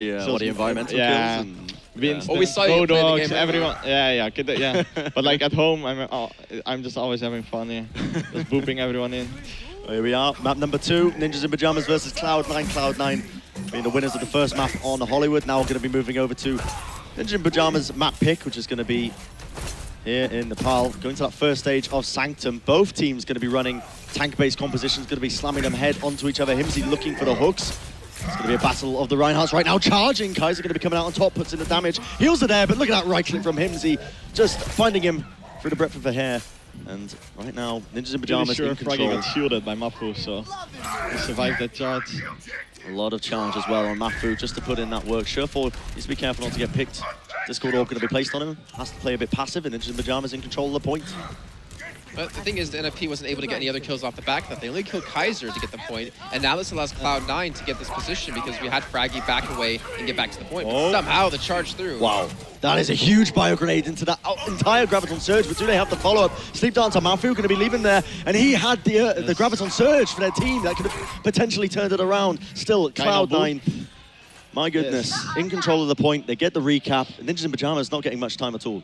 all the environmental kills. And, we saw you play the game. Everyone. Yeah. But like at home, I'm just always having fun here, just booping everyone in. Here we are, map number 2, Ninjas in Pyjamas versus Cloud9. Cloud9 being the winners of the first map on Hollywood. Now we're going to be moving over to Ninjas in Pyjamas map pick, which is going to be here in Nepal. Going to that first stage of Sanctum. Both teams going to be running tank-based compositions, going to be slamming them head onto each other. hymzi looking for the hooks. It's going to be a battle of the Reinhardts right now. Charging, KAISER going to be coming out on top, puts in the damage. Heals are there, but look at that right click from hymzi. Just finding him through the breadth of the hair. And right now, Ninjas in Pyjamas really in control. Fragi got shielded by mafu, so he survived that charge. A lot of challenge as well on mafu, just to put in that work. Surefour needs to be careful not to get picked. Discord orb going to be placed on him. Has to play a bit passive, and Ninjas in Pyjamas in control of the point. But the thing is, the NFP wasn't able to get any other kills off the back of that. They only killed KAISER to get the point, and now this allows Cloud9 to get this position because we had Fragi back away and get back to the point. But somehow the charge through. Wow, that is a huge bio grenade into that entire Graviton Surge, but do they have the follow-up? Sleep Dance on mafu going to be leaving there, and he had the Graviton Surge for their team that could have potentially turned it around. Still, Cloud9, my goodness, in control of the point. They get the recap. Ninjas in Pyjamas not getting much time at all.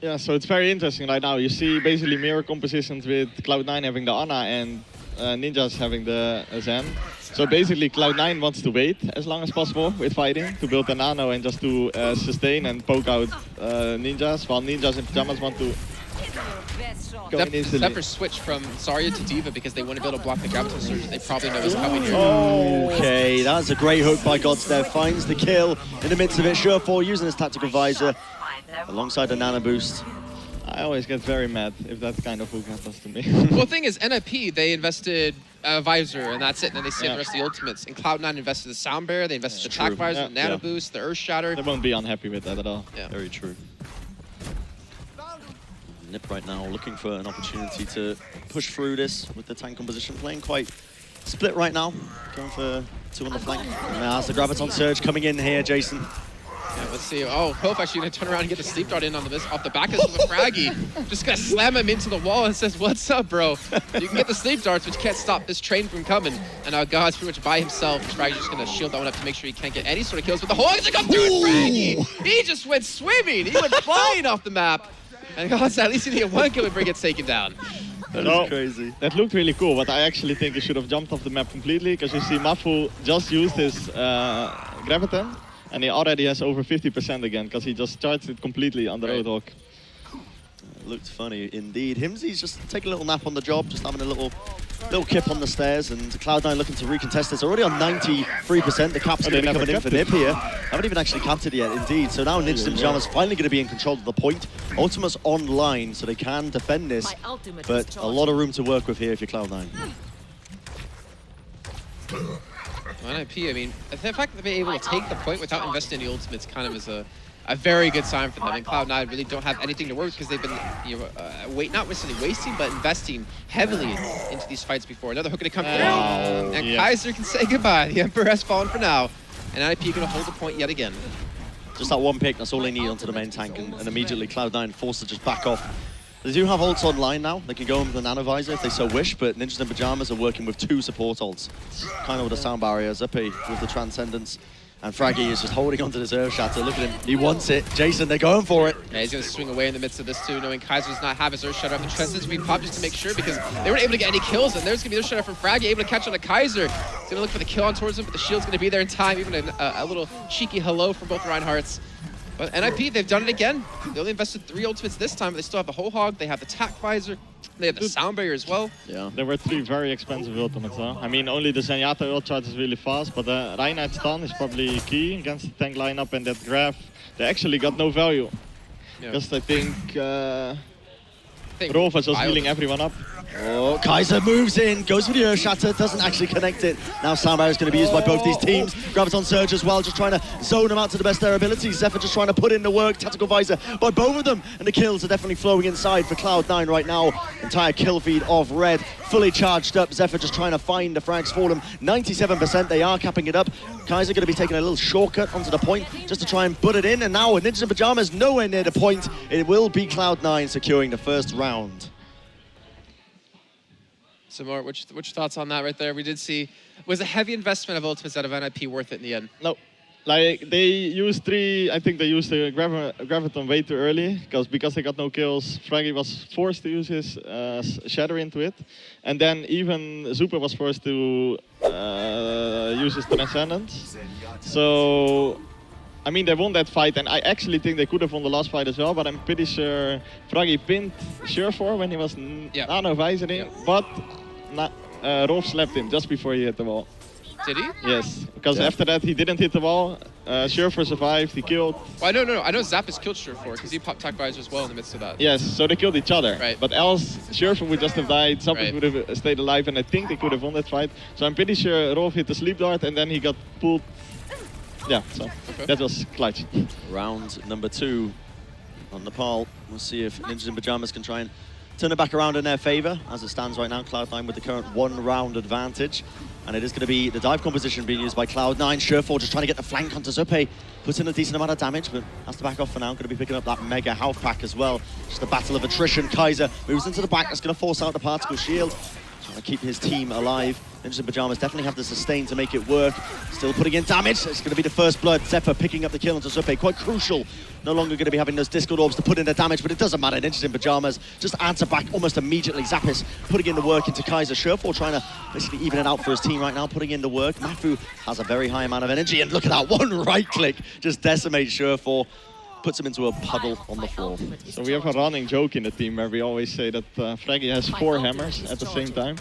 Yeah, so it's very interesting right now. You see basically mirror compositions with Cloud9 having the Ana and Ninjas having the Zen. So basically Cloud9 wants to wait as long as possible with fighting to build a nano and just to sustain and poke out Ninjas, while Ninjas in Pyjamas want to go in instantly. xepheR switched from Zarya to D.Va because they want to be able to block the Graviton Surge. They probably know it's coming here. Okay, that's a great hook by Godstev. Finds the kill in the midst of it. Surefour using his tactical visor alongside the nano boost. I always get very mad if that kind of hook happens to me. Well, the thing is, NIP, they invested visor, and that's it. And then they saved the rest of the ultimates. And Cloud9 invested the sound barrier, they invested the attack visor, the nano boost, the earth shatter. They won't be unhappy with that at all. Yeah. Very true. Nip right now looking for an opportunity to push through this with the tank composition. Playing quite split right now. Going for 2 on the flank. And there's the Graviton Surge coming in here, Jason. Yeah, let's see. Oh, Kof actually gonna turn around and get the sleep dart in on this off the back of the Fragi. Just gonna slam him into the wall and says, "What's up, bro? You can get the sleep darts, but you can't stop this train from coming." And now God's pretty much by himself. Fragi's just gonna shield that one up to make sure he can't get any sort of kills. But the whole thing's gonna come through Fragi. He just went swimming. He went flying off the map. And God's at least he get 1 kill before he gets taken down. That is crazy. That looked really cool, but I actually think he should have jumped off the map completely, because you see mafu just used his Graviton. And he already has over 50% again, because he just charged it completely on the Roadhog. Looked funny indeed. hymzi's just taking a little nap on the job, just having a little kip on the stairs, and Cloud9 looking to recontest this. Already on 93%, the cap's going to be coming in for Nip here. Haven't even actually capped it yet, indeed. So now Ninjas in Pyjamas finally going to be in control of the point. Ultimate's online, so they can defend this, but a lot of room to work with here if you're Cloud9. NIP, I mean, the fact that they're able to take the point without investing in the ultimates kind of is a very good sign for them. And Cloud9 really don't have anything to work with because they've been not necessarily wasting, but investing heavily into these fights before. Another hook going to come through, and KAISER can say goodbye. The Emperor has fallen for now, and NIP going to hold the point yet again. Just that one pick, that's all they need onto the main tank, and immediately Cloud9 forced to just back off. They do have ults online now. They can go in with the nano visor if they so wish, but Ninjas in Pyjamas are working with 2 support ults. Kind of with the sound barrier, Zuppehw with the Transcendence, and Fragi is just holding onto this Earth Shatter. Look at him, he wants it. Jason, they're going for it. Yeah, he's going to swing away in the midst of this too, knowing KAISER does not have his Earth Shatter. The Transcendence will be popped just to make sure, because they weren't able to get any kills, and there's going to be Earth Shatter from Fragi, able to catch on to KAISER. He's going to look for the kill on towards him, but the shield's going to be there in time. Even a little cheeky hello from both Reinhardts. But NIP, they've done it again. They only invested 3 ultimates this time, but they still have the whole hog, they have the tack visor, they have the sound barrier as well. Yeah, there were 3 very expensive ultimates, huh? I mean, only the Zenyatta ult charge is really fast, but the Reinhardt stun is probably key against the tank lineup, and that graph, they actually got no value. Because I think Roolf was just healing everyone up. Oh, KAISER moves in, goes for the Earth Shatter, doesn't actually connect it. Now sound barrier is going to be used by both these teams. Graviton Surge as well, just trying to zone them out to the best of their abilities. xepheR just trying to put in the work, tactical visor by both of them. And the kills are definitely flowing inside for Cloud9 right now. Entire kill feed of red, fully charged up. xepheR just trying to find the frags for them. 97%, they are capping it up. KAISER going to be taking a little shortcut onto the point just to try and put it in. And now with Ninjas in Pyjamas nowhere near the point, it will be Cloud9 securing the first round. So more, which thoughts on that right there? We did see, was a heavy investment of ultimates out of NIP worth it in the end? No. Like they used I think they used the Graviton way too early because they got no kills. Fragi was forced to use his Shatter into it, and then even Zuppehw was forced to use his Transcendence. So, I mean, they won that fight, and I actually think they could have won the last fight as well. But I'm pretty sure Fragi pinned Surefour when he was nano-visoring, but Roolf slapped him just before he hit the wall. Did he? Yes, because after that he didn't hit the wall. Surefour survived, he killed. Well, no. I know Zappis killed Surefour because he popped Tech Visor as well in the midst of that. Yes, so they killed each other. Right. But else, Surefour would just have died, Zappis would have stayed alive, and I think they could have won that fight. So I'm pretty sure Roolf hit the sleep dart and then he got pulled. Yeah, so that was clutch. Round number 2 on Nepal. We'll see if Ninjas in Pyjamas can try and turn it back around in their favor. As it stands right now, Cloud9 with the current 1-round advantage. And it is going to be the dive composition being used by Cloud9. Surefour just trying to get the flank onto Zuppehw. Puts in a decent amount of damage, but has to back off for now. Going to be picking up that mega health pack as well. Just a battle of attrition. KAISER moves into the back. That's going to force out the particle shield. Trying to keep his team alive. Ninjas in Pyjamas definitely have the sustain to make it work. Still putting in damage. It's going to be the first blood. xepheR picking up the kill onto Zuppehw. Quite crucial. No longer going to be having those Discord orbs to put in the damage, but it doesn't matter. Ninjas in Pyjamas just answer back almost immediately. Zappis putting in the work into KAISER. Surefour trying to basically even it out for his team right now, putting in the work. mafu has a very high amount of energy, and look at that one right click. Just decimates Surefour. Puts him into a puddle on the floor. So we have a running joke in the team where we always say that Fragi has 4 hammers at the same time.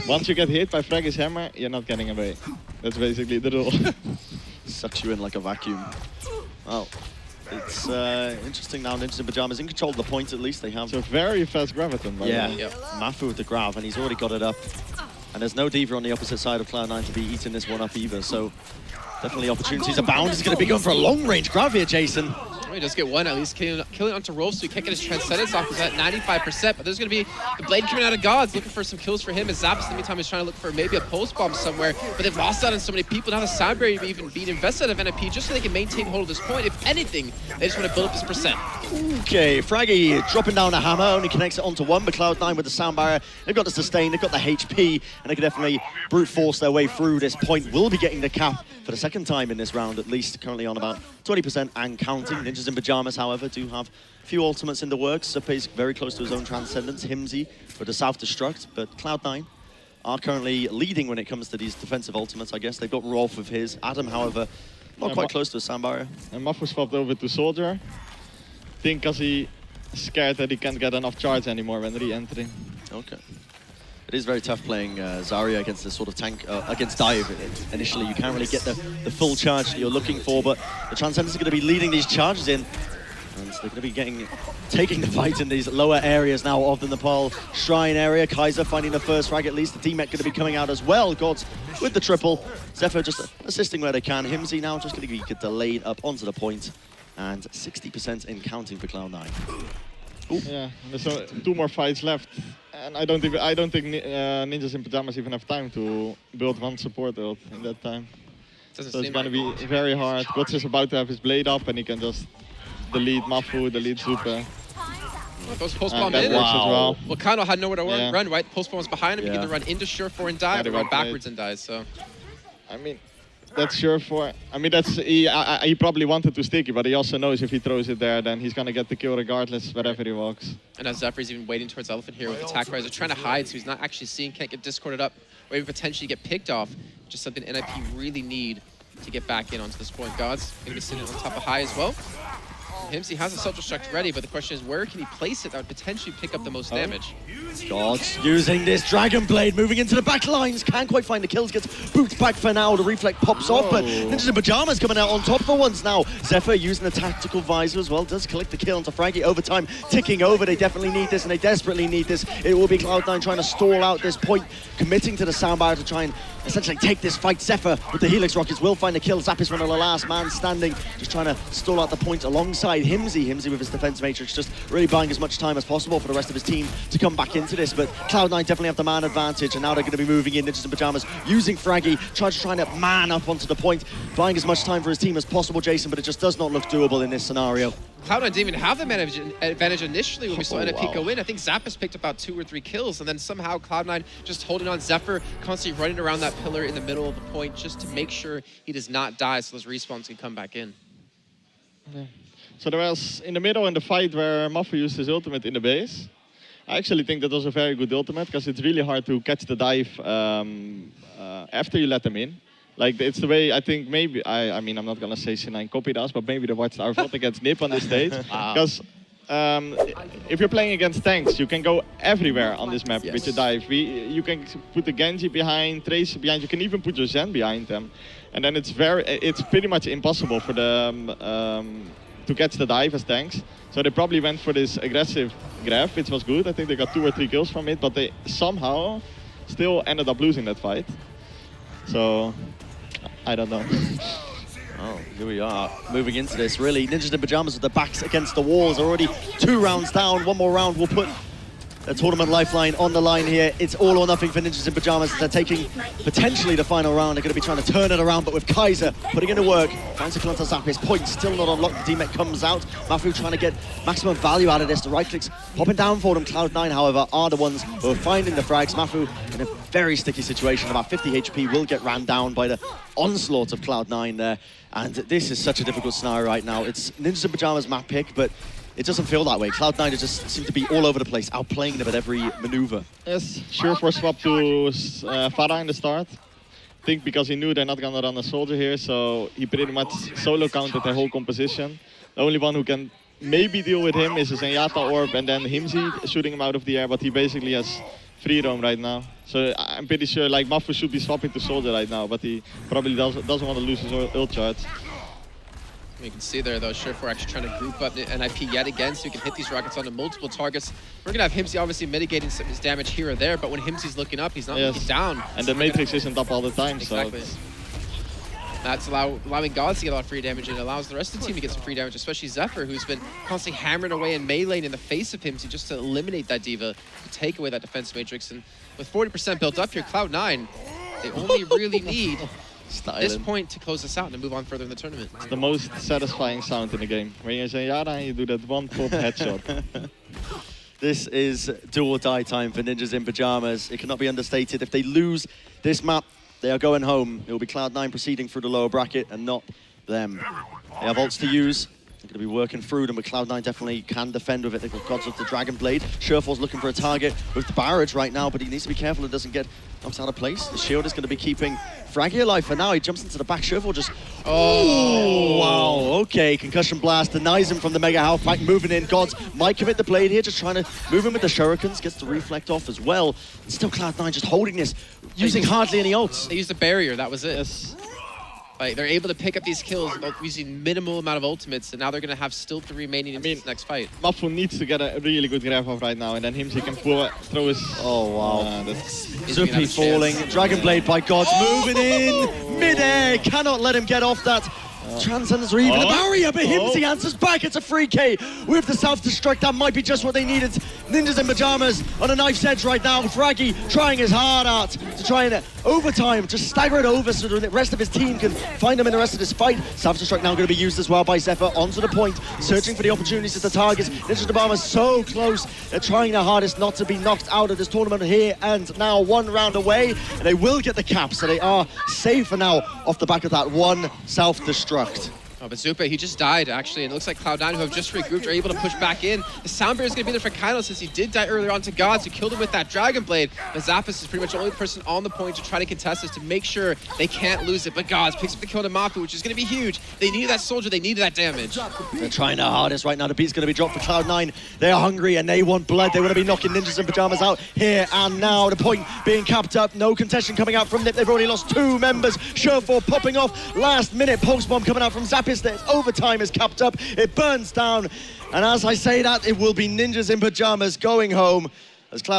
Once you get hit by Fragi's hammer, you're not getting away. That's basically the rule. Sucks you in like a vacuum. Well, it's interesting now. Ninjas in Pyjamas in control of the point at least. They have. So very fast Graviton. Yeah, mafu with the grav, and he's already got it up. And there's no Diva on the opposite side of Cloud9 to be eating this one up either. So definitely opportunities abound. He's going to be going for a long-range grav here, Jason. He does get one, at least killing onto Roolf, so he can't get his Transcendence off. He's at 95%, but there's going to be the Blade coming out of Gods, looking for some kills for him, as Zappis in the meantime is trying to look for maybe a Pulse Bomb somewhere, but they've lost out on so many people. Now the Sound Barrier even being invested out of NFP just so they can maintain hold of this point. If anything, they just want to build up his percent. Okay, Fragi dropping down a hammer, only connects it onto one, but Cloud9 with the Sound Barrier, they've got the sustain, they've got the HP, and they can definitely brute force their way through this point. Will be getting the cap for the second time in this round, at least currently on about 20% and counting. Ninjas in Pyjamas, however, do have a few ultimates in the works. Zuppehw's very close to his own Transcendence. hymzi with the Self-Destruct, but Cloud9 are currently leading when it comes to these defensive ultimates, I guess. They've got Roolf with his. Adam, however, not quite close to a Sound Barrier. And mafu swapped over to Soldier. I think because he's scared that he can't get enough charge anymore when re-entering. Okay. It is very tough playing Zarya against this sort of tank, against Dive. Initially, you can't really get the full charge that you're looking for, but the Transcendence are going to be leading these charges in. And they're going to be taking the fight in these lower areas now of the Nepal Shrine area. KAISER finding the first frag at least. The D-Mech going to be coming out as well. Gods with the triple. xepheR just assisting where they can. hymzi now just going to get delayed up onto the point. And 60% in counting for Cloud9. Ooh. Yeah, there's 2 more fights left, and I don't think Ninjas in Pyjamas even have time to build one support ult in that time. So it's going to be very hard. Gods is about to have his blade up, and he can just delete mafu, delete Zuppehw. Those Pulse Bomb that in. works as well. Well, Kynnel had nowhere to run, right? Pulse Bomb was behind him. He can either run into Surefour and die, or run backwards and dies. So, I mean, that's Surefour. I mean, that's he probably wanted to stick it, but he also knows if he throws it there, then he's gonna get the kill regardless wherever he walks. And now xepheR's even waiting towards Elephant here with attack rise. They're trying to hide, so he's not actually seeing, can't get discorded up, or even potentially get picked off. Just something NIP really need to get back in onto this point. Gods gonna be sitting on top of high as well. hymzi has a Self-Destruct ready, but the question is where can he place it that would potentially pick up the most damage? Gods using this Dragon Blade, moving into the back lines, can't quite find the kills, gets booted back for now, the reflect pops off, but Ninjas in Pyjamas coming out on top for once now. xepheR using the tactical visor as well, does collect the kill onto Fragi, overtime ticking over. They definitely need this, and they desperately need this. It will be Cloud9 trying to stall out this point, committing to the Sound Barrier to try and essentially take this fight. xepheR with the Helix Rockets will find the kill. Zappis one of the last man standing, just trying to stall out the point alongside hymzi. hymzi with his defense matrix, just really buying as much time as possible for the rest of his team to come back into this. But Cloud9 definitely have the man advantage, and now they're going to be moving in. Ninjas in Pyjamas using Fragi, trying to man up onto the point, buying as much time for his team as possible, Jason, but it just does not look doable in this scenario. Cloud9 didn't even have the advantage initially when we saw NFP go in. I think zappis picked about 2 or 3 kills, and then somehow Cloud9 just holding on. xepheR constantly running around that pillar in the middle of the point just to make sure he does not die so those respawns can come back in. Yeah. So there was, in the middle in the fight where mafu used his ultimate in the base, I actually think that was a very good ultimate because it's really hard to catch the dive after you let them in. Like, it's the way, I think maybe, I mean, I'm not going to say C9 copied us, but maybe they watched our VOD against Nip on this stage. Because if you're playing against tanks, you can go everywhere on this map with your dive. You can put the Genji behind, Tracer behind, you can even put your Zen behind them. And then it's pretty much impossible for them to catch the dive as tanks. So they probably went for this aggressive grab, which was good. I think they got 2 or 3 kills from it, but they somehow still ended up losing that fight. So, I don't know. Oh, here we are, moving into this, really. Ninjas in Pyjamas with their backs against the walls, already 2 rounds down. 1 more round will put a tournament lifeline on the line here. It's all or nothing for Ninjas in Pyjamas. They're taking potentially the final round. They're going to be trying to turn it around, but with KAISER putting into work, finds a Cyclowns zappis. Point still not unlocked. The teammate comes out. mafu trying to get maximum value out of this. The right clicks popping down for them. Cloud9, however, are the ones who are finding the frags. mafu in a very sticky situation. About 50 HP will get ran down by the onslaught of Cloud9 there. And this is such a difficult scenario right now. It's Ninjas in Pyjamas map pick, but it doesn't feel that way. Cloud9 just seem to be all over the place, outplaying them at every maneuver. Yes, Surefour swapped to Farah in the start. I think because he knew they're not gonna run a soldier here, so he pretty much solo counted the whole composition. The only one who can maybe deal with him is a Zenyatta orb and then hymzi shooting him out of the air, but he basically has free roam right now. So I'm pretty sure like mafu should be swapping to soldier right now, but he probably doesn't want to lose his ult charge. You can see there, though, Surefour actually trying to group up the NIP yet again so he can hit these rockets onto multiple targets. We're going to have hymzi obviously mitigating some of his damage here or there, but when hymzi's looking up, he's not looking down. And the Matrix isn't up all the time, exactly. So that's allowing Gods to get a lot of free damage, and it allows the rest of the team to get some free damage, especially xepheR, who's been constantly hammering away and meleeing in the face of hymzi just to eliminate that diva, to take away that defense matrix. And with 40% built up here, Cloud9, they only really need this point to close this out and to move on further in the tournament. It's the most satisfying sound in the game. When you're Zenyatta and you do that one pop headshot. This is do or die time for Ninjas in Pyjamas. It cannot be understated. If they lose this map, they are going home. It will be Cloud9 proceeding through the lower bracket and not them. They have ults to use. They're going to be working through them, but Cloud9 definitely can defend with it. They've got Gods with the Dragon Blade. Surefour's looking for a target with the barrage right now, but he needs to be careful it doesn't get knocked out of place. The shield is going to be keeping Fragi alive for now. He jumps into the back. Surefour just... Oh, wow. Okay, Concussion Blast denies him from the Mega Half Pipe. Moving in. Gods might commit the blade here, just trying to move him with the Shurikens. Gets the reflect off as well. And still Cloud9 just holding this, using hardly any ults. They used the barrier, that was it. Yes. Like, they're able to pick up these kills using minimal amount of ultimates, and now they're going to have still 3 remaining in this next fight. mafu needs to get a really good grab off right now, and then hymzi can throw his... Oh, wow. Zuppehw falling. Dragon Blade by Gods moving in. Mid-air. Cannot let him get off that. Transcendence or even a barrier, but hymzi answers back. It's a free K with the self-destruct. That might be just what they needed. Ninjas in Pyjamas on a knife's edge right now. Fragi trying his hard out to try and overtime, just stagger it over so the rest of his team can find him in the rest of this fight. Self-destruct now going to be used as well by xepheR onto the point, searching for the opportunities at the targets. Ninjas in Pyjamas so close. They're trying their hardest not to be knocked out of this tournament here and now. 1 round away, and they will get the cap, so they are safe for now off the back of that one self-destruct. Oh, but Zuppehw, he just died, actually, and it looks like Cloud9, who have just regrouped, are able to push back in. The sound barrier is going to be there for kynnel, since he did die earlier on to Gods, who killed him with that Dragon Blade. But zappis is pretty much the only person on the point to try to contest this, to make sure they can't lose it. But Gods picks up the kill to mafu, which is going to be huge. They needed that soldier, they needed that damage. They're trying their hardest right now. The beat's going to be dropped for Cloud9. They are hungry and they want blood. They want to be knocking Ninjas in Pyjamas out here and now. The point being capped up. No contention coming out from Nip. They've already lost 2 members. Surefour popping off. Last minute pulse bomb coming out from zappis. There's overtime is capped up. It burns down. And as I say that, it will be Ninjas in Pyjamas going home as Cloud